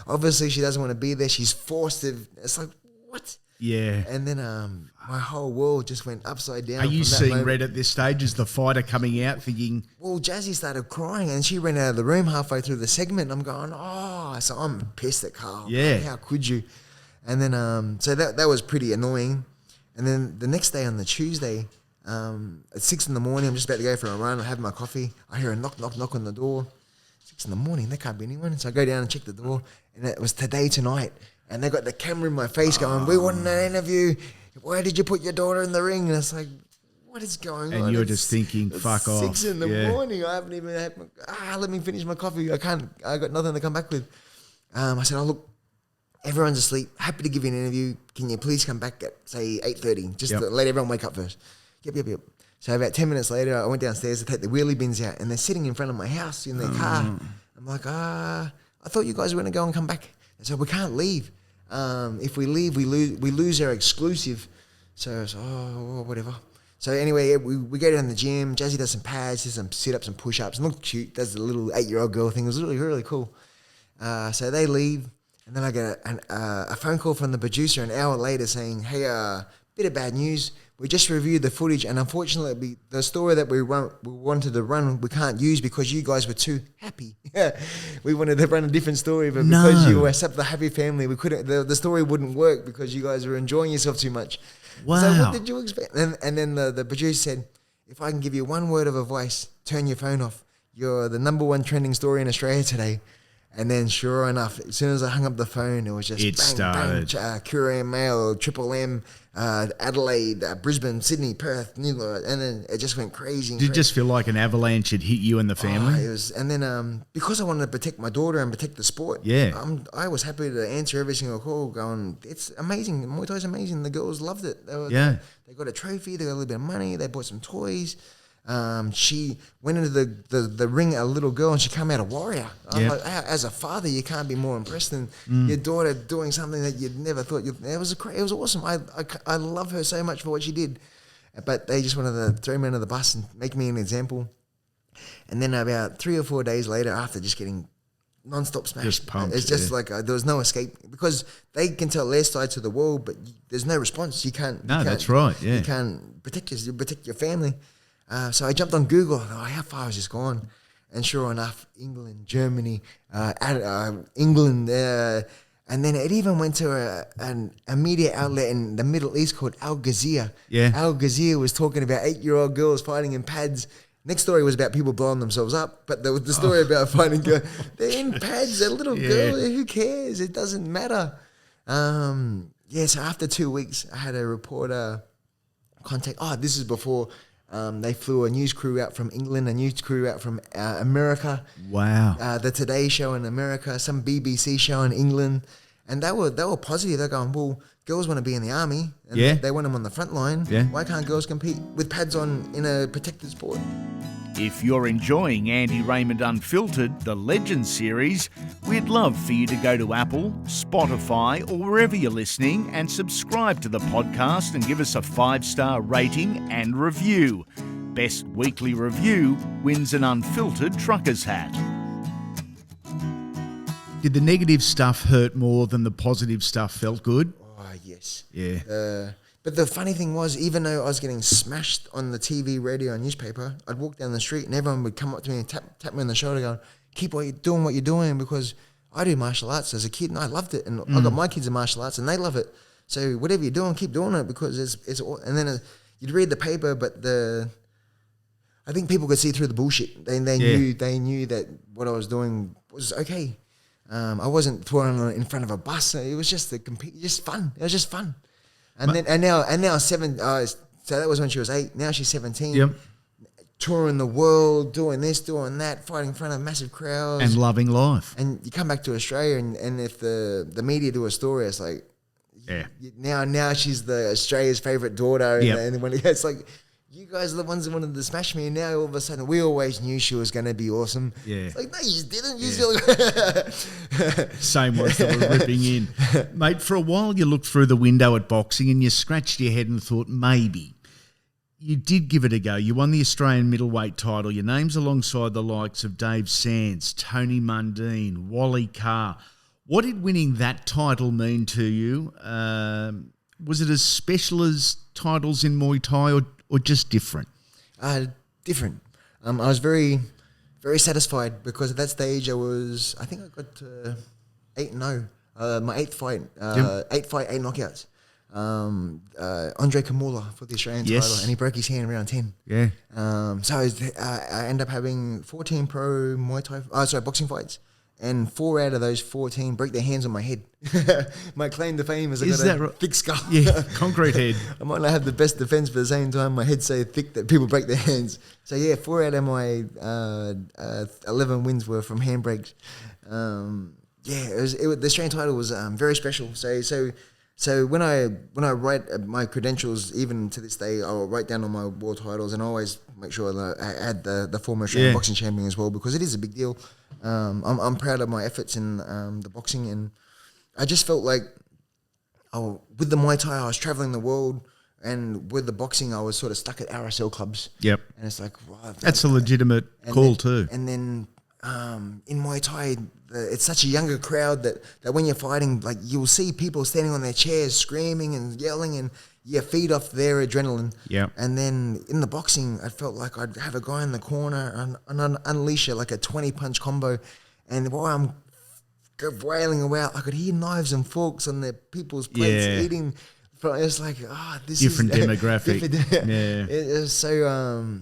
obviously she doesn't want to be there. She's forced to." It's like, what? Yeah. And then my whole world just went upside down. Are you seeing Red at this stage as the fighter coming out thinking? Well, Jazzy started crying and she ran out of the room halfway through the segment. And I'm going, "Oh," so I'm pissed at Carl. Yeah. How could you? And then so that was pretty annoying. And then the next day on the Tuesday, at 6 in the morning, I'm just about to go for a run. I have my coffee. I hear a knock on the door. 6 in the morning, there can't be anyone. So I go down and check the door, and it was Today Tonight. And they got the camera in my face going, "We want an interview. Why did you put your daughter in the ring?" And it's like, what is going on? And you're just thinking, fuck off. 6 in the morning. I haven't even had let me finish my coffee. I got nothing to come back with. I said, "Oh, look, everyone's asleep. Happy to give you an interview. Can you please come back at, say, 8:30? Just to let everyone wake up first." Yep. So about 10 minutes later, I went downstairs to take the wheelie bins out, and they're sitting in front of my house in their car. I'm like, I thought you guys were going to go and come back. They said, "We can't leave. If we leave, we lose our exclusive." So I was, whatever. So anyway, we go down to the gym. Jazzy does some pads, does some sit-ups and push-ups, and look cute. Does the little 8-year-old girl thing. It was really, really cool. So they leave, and then I get a phone call from the producer an hour later saying, "Hey, bit of bad news. We just reviewed the footage, and unfortunately, the story that we wanted to run, we can't use because you guys were too happy. We wanted to run a different story, but because you were such a happy family, we couldn't. The story wouldn't work because you guys were enjoying yourself too much." Wow. So what did you expect? And then the producer said, "If I can give you one word of advice, turn your phone off. You're the #1 trending story in Australia today." And then, sure enough, as soon as I hung up the phone, it was just bang, Courier Mail, Triple M, Adelaide, Brisbane, Sydney, Perth, and then it just went crazy. Did it just feel like an avalanche had hit you and the family? It was, and then because I wanted to protect my daughter and protect the sport, I was happy to answer every single call. Going, it's amazing, Muay Thai is amazing. The girls loved it. They got a trophy, they got a little bit of money, they bought some toys. She went into the ring, a little girl, and she came out a warrior. I'm like, as a father, you can't be more impressed than your daughter doing something that you'd never thought. It was awesome. I love her so much for what she did, but they just wanted to throw me under the bus and make me an example. And then about 3 or 4 days later, after just getting non-stop smashed, just pumped, it's just like there was no escape because they can tell their side to the world, but there's no response. You can't. No, that's right. Yeah, you can't protect your family. So I jumped on Google. How far has this gone? And sure enough, England, Germany, England, and then it even went to a media outlet in the Middle East called Al Jazeera. Yeah. Al Jazeera was talking about 8-year-old girls fighting in pads. Next story was about people blowing themselves up, but the story about fighting girls, they're in pads, they're little girls, who cares? It doesn't matter. So after 2 weeks, I had a reporter contact. This is before... they flew a news crew out from England, a news crew out from America. Wow. The Today Show in America, some BBC show in England. And they were positive. They're going, well, girls want to be in the army. And they want them on the front line. Yeah. Why can't girls compete with pads on in a protected sport? If you're enjoying Andy Raymond Unfiltered, the Legends series, we'd love for you to go to Apple, Spotify, or wherever you're listening and subscribe to the podcast and give us a 5-star rating and review. Best weekly review wins an Unfiltered Trucker's hat. Did the negative stuff hurt more than the positive stuff felt good? Oh, yes. Yeah. But the funny thing was, even though I was getting smashed on the TV, radio, and newspaper, I'd walk down the street and everyone would come up to me and tap me on the shoulder going, keep what you're doing, because I do martial arts as a kid and I loved it. And I got my kids in martial arts and they love it. So whatever you're doing, keep doing it, because it's and then you'd read the paper, but I think people could see through the bullshit. They knew that what I was doing was okay. I wasn't throwing in front of a bus. It was just fun. It was just fun. And now 7. So that was when she was 8. Now she's 17. Yep. Touring the world, doing this, doing that, fighting in front of massive crowds, and loving life. And you come back to Australia, and if the media do a story, it's like, now she's the Australia's favorite daughter, and when it's like, you guys are the ones that wanted to smash me, and now all of a sudden we always knew she was going to be awesome. Yeah. It's like, no, you just didn't. You still Same ones that were ripping in. Mate, for a while you looked through the window at boxing and you scratched your head and thought maybe. You did give it a go. You won the Australian Middleweight title. Your name's alongside the likes of Dave Sands, Tony Mundine, Wally Carr. What did winning that title mean to you? Was it as special as titles in Muay Thai or just different? Different. I was very, very satisfied because at that stage I think I got to 8-0. My 8th fight, 8 knockouts. Andre Kamula for the Australian title, and he broke his hand in round 10. Yeah. So I ended up having 14 pro boxing fights. And 4 out of those 14 broke their hands on my head. My claim to fame is I got a thick skull. Yeah, concrete head. I might not have the best defense, but at the same time, my head's so thick that people break their hands. So 4 out of my 11 wins were from handbrakes. The Australian title was very special. So when I write my credentials, even to this day, I'll write down all my world titles, and I always make sure that I add the former Australian boxing champion as well, because it is a big deal. I'm proud of my efforts in the boxing, and I just felt like with the Muay Thai, I was traveling the world, and with the boxing, I was sort of stuck at RSL clubs. Yep. And it's like, wow. That's a legitimate call too. And then in Muay Thai, it's such a younger crowd that when you're fighting, like you'll see people standing on their chairs screaming and yelling, and you feed off their adrenaline. Yeah. And then in the boxing, I felt like I'd have a guy in the corner and unleash like a 20-punch combo, and while I'm wailing away, I could hear knives and forks on the people's plates eating. It's like, this different is demographic. It was so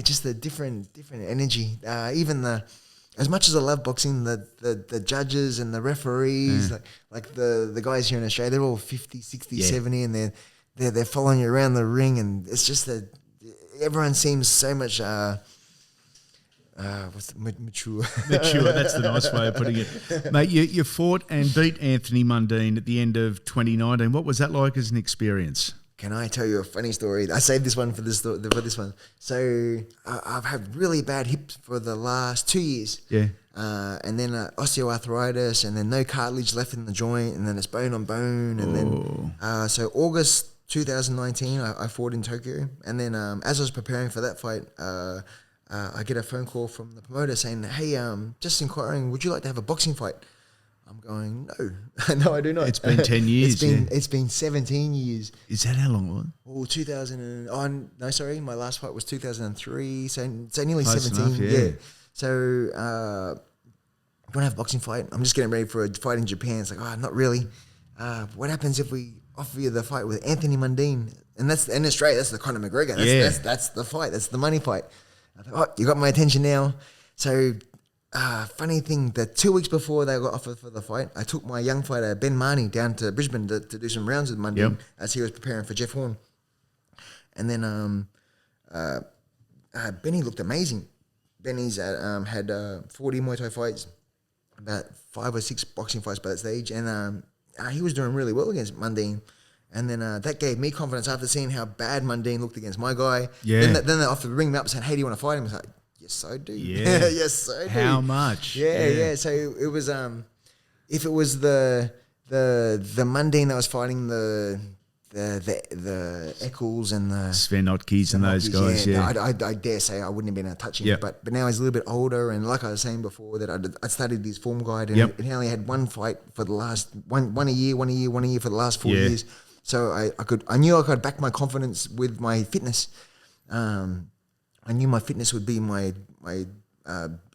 just a different energy. Even the as much as I love boxing, the judges and the referees, like the guys here in Australia, they're all 50, 60, 70, and they're following you around the ring, and it's just that everyone seems so much mature. Mature, that's the nice way of putting it. Mate, you fought and beat Anthony Mundine at the end of 2019. What was that like as an experience? Can I tell you a funny story? I saved this one for this one. So I've had really bad hips for the last 2 years. Yeah. And then osteoarthritis, and then no cartilage left in the joint, and then it's bone on bone. And then so August 2019, I fought in Tokyo. And then as I was preparing for that fight, I get a phone call from the promoter saying, hey, just inquiring, would you like to have a boxing fight? I'm going, no. No, I do not. It's been 10 years. It's been 17 years. Is that how long it was? Oh, 2000 no, sorry. My last fight was 2003. So nearly Close 17. enough, yeah. So, want to have a boxing fight? I'm just getting ready for a fight in Japan. It's like, not really. What happens if we offer you the fight with Anthony Mundine? And that's in Australia, that's the Conor McGregor. That's the fight. That's the money fight. I thought, you got my attention now. So, funny thing, that 2 weeks before they got offered for the fight, I took my young fighter Ben Marnie down to Brisbane to do some rounds with Mundine as he was preparing for Jeff Horn. And then Benny looked amazing. Benny's had 40 Muay Thai fights, about 5 or 6 boxing fights by that stage, and he was doing really well against Mundine. And then that gave me confidence after seeing how bad Mundine looked against my guy. Yeah. Then they offered to ring me up and said, hey, do you want to fight him? I was like, yes, I do. Yeah. Yes, I do. How much? Yeah. So it was if it was the Mundine that was fighting the Eccles and the Sven Otkes and those guys, no, I dare say I wouldn't have been able to touch him. But now he's a little bit older, and like I was saying before, that I studied his form guide, and he only had one fight for the last one a year for the last 4 years. So I knew I could back my confidence with my fitness. I knew my fitness would be my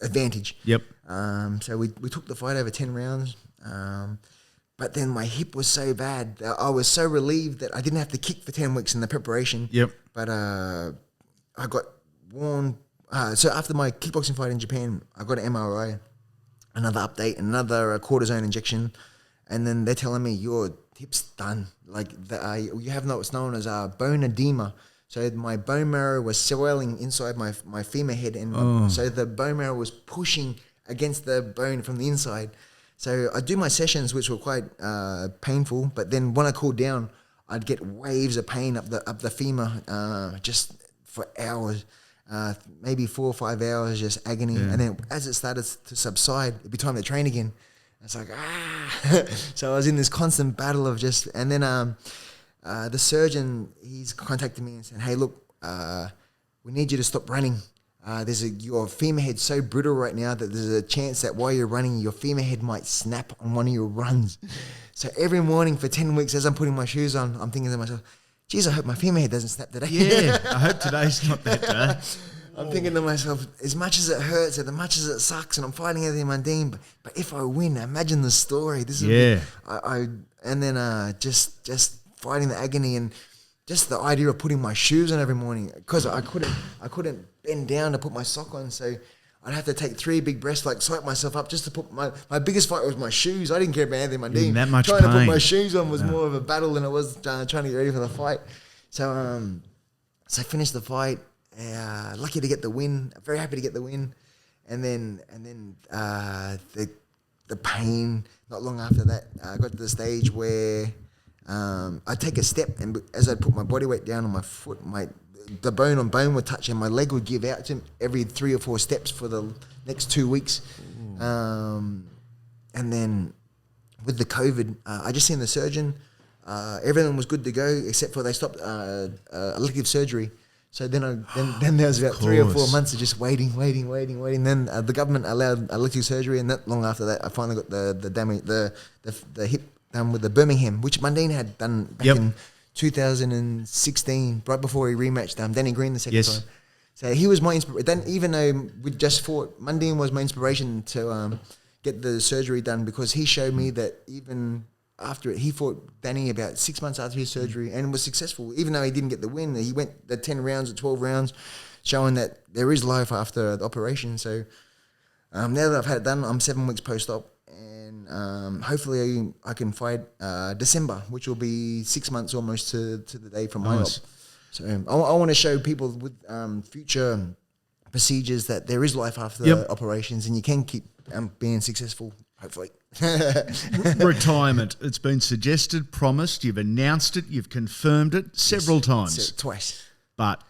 advantage. Yep. So we took the fight over 10 rounds. But then my hip was so bad that I was so relieved that I didn't have to kick for 10 weeks in the preparation. Yep. But I got warned. So after my kickboxing fight in Japan, I got an MRI, another update, another cortisone injection. And then they're telling me, your hip's done. Like you have what's known as bone edema. So my bone marrow was swelling inside my femur head, and so the bone marrow was pushing against the bone from the inside. So I do my sessions, which were quite painful, but then when I cooled down, I'd get waves of pain up the femur just for hours, maybe 4 or 5 hours, just agony. And then as it started to subside, it'd be time to train again. It's like, So I was in this constant battle of just, and then the surgeon, he's contacted me and said, hey, look, we need you to stop running. Your femur head's so brittle right now that there's a chance that while you're running, your femur head might snap on one of your runs. So every morning for 10 weeks, as I'm putting my shoes on, I'm thinking to myself, geez, I hope my femur head doesn't snap today. Yeah, I hope today's not that day. I'm thinking to myself, as much as it hurts, as much as it sucks, and I'm fighting Anthony Mundine, but if I win, imagine the story. This is and then just fighting the agony and just the idea of putting my shoes on every morning, because I couldn't bend down to put my sock on, so I'd have to take 3 big breaths, like swipe myself up just to put my biggest fight was my shoes. I didn't care about Anthony Mundine. That much trying pain. to put my shoes on was more of a battle than it was trying to get ready for the fight. So I finished the fight. Lucky to get the win. Very happy to get the win, and then the pain. Not long after that, I got to the stage where I'd take a step, and as I'd put my body weight down on my foot, the bone on bone would touch, and my leg would give out to every 3 or 4 steps for the next 2 weeks. And then with the COVID, I just seen the surgeon. Everything was good to go except for they stopped elective surgery. So then there was about 3 or 4 months of just waiting. Then the government allowed elective surgery, and not long after that, I finally got the hip done with the Birmingham, which Mundine had done back in 2016, right before he rematched Danny Green the second time. So he was my inspiration. Then, even though we just fought, Mundine was my inspiration to get the surgery done, because he showed me that even after it, he fought Danny about 6 months after his surgery and was successful. Even though he didn't get the win, he went the 10 rounds or 12 rounds, showing that there is life after the operation. So Now that I've had it done, I'm 7 weeks post-op, and hopefully I can fight December, which will be 6 months almost to the day from my op. So I want to show people with future procedures that there is life after operations, and you can keep being successful, hopefully. Retirement. It's been suggested, promised, you've announced it, you've confirmed it several times. Twice. But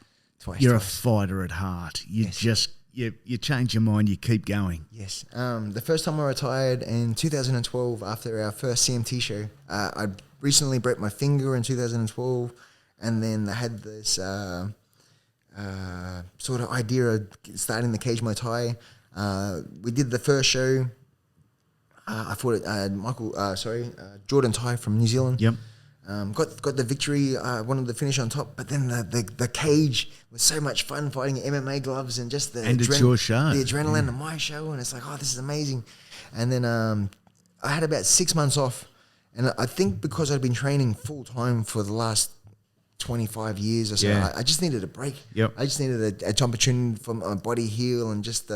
you're a fighter at heart. You just... You change your mind, you keep going. Yes. The first time I retired in 2012 after our first CMT show, I recently broke my finger in 2012, and then I had this sort of idea of starting the cage Muay Thai. We did the first show. I fought Jordan Thai from New Zealand. Yep. Got the victory, wanted to finish on top, but then the cage was so much fun fighting MMA gloves and just it's your show. The adrenaline of my show, and it's like, oh, this is amazing. And then I had about 6 months off, and I think because I'd been training full time for the last 25 years or so, I just needed a break. Yep. I just needed an opportunity for my body heal and just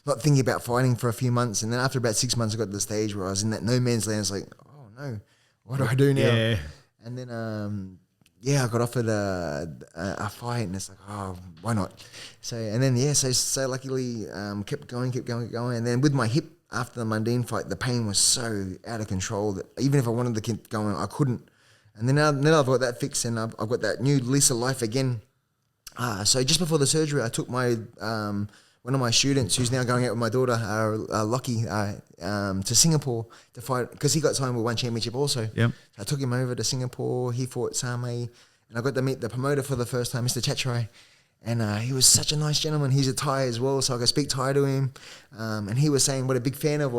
not thinking about fighting for a few months. And then after about 6 months, I got to the stage where I was in that no man's land. It's like, oh no, what do I do now? Yeah. And then, I got offered a fight, and it's like, oh, why not? So luckily, kept going. And then with my hip after the Mundine fight, the pain was so out of control that even if I wanted to keep going, I couldn't. And then now I've got that fixed, and I've got that new lease of life again. So just before the surgery, I took my one of my students who's now going out with my daughter, Lockie, to Singapore to fight, because he got signed with one championship also. Yep. So I took him over to Singapore. He fought Same, and I got to meet the promoter for the first time, Mr. Chatrai. And he was such a nice gentleman. He's a Thai as well, so I could speak Thai to him. And he was saying what a big fan of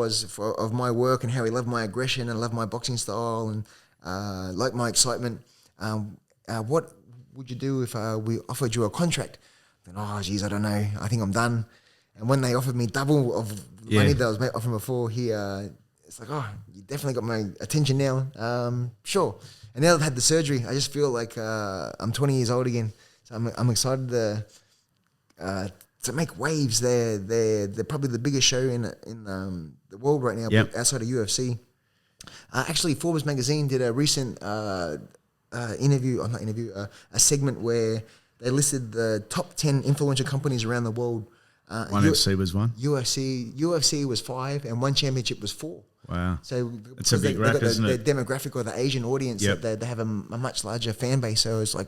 my work, and how he loved my aggression and loved my boxing style, and liked my excitement. What would you do if we offered you a contract? Then, oh, geez, I don't know. I think I'm done. And when they offered me double of the money that I was offering before, it's like, oh, you definitely got my attention now. Sure. And now that I've had the surgery, I just feel like I'm 20 years old again. So I'm excited to make waves. They're probably the biggest show in the world right now, outside of UFC. Actually, Forbes magazine did a recent a segment where they listed the top 10 influential companies around the world. ONE FC was one. UFC was 5, and one championship was 4. Wow. So it's a big rack, isn't it? The demographic or the Asian audience, they have a much larger fan base. So it's like,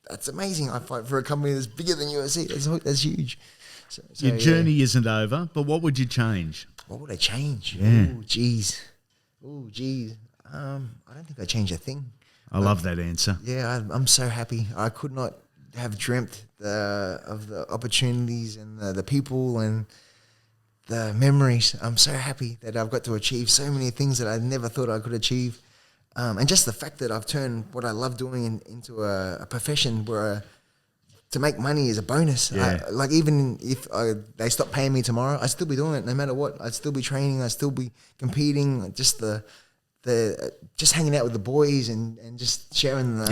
that's amazing. I fight for a company that's bigger than UFC. That's huge. So your journey isn't over, but what would you change? What would I change? Yeah. Oh, geez. I don't think I'd change a thing. I love that answer. Yeah, I'm so happy. I could not have dreamt of the opportunities and the people and the memories. I'm so happy that I've got to achieve so many things that I never thought I could achieve. And just the fact that I've turned what I love doing into a profession where to make money is a bonus. Yeah. Like even if they stop paying me tomorrow, I'd still be doing it no matter what. I'd still be training. I'd still be competing. Just just hanging out with the boys and just sharing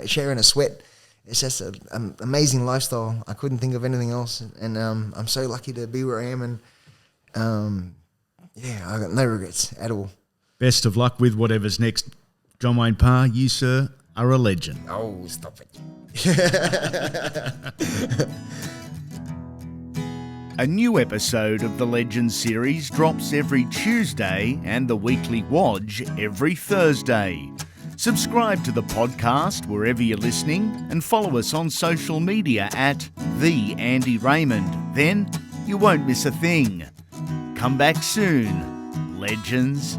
sharing a sweat. It's just an amazing lifestyle. I couldn't think of anything else, and I'm so lucky to be where I am, and I got no regrets at all. Best of luck with whatever's next. John Wayne Parr, you, sir, are a legend. Oh, stop it. A new episode of the Legends series drops every Tuesday and the weekly Wodge every Thursday. Subscribe to the podcast wherever you're listening and follow us on social media at The Andy Raymond. Then you won't miss a thing. Come back soon, Legends.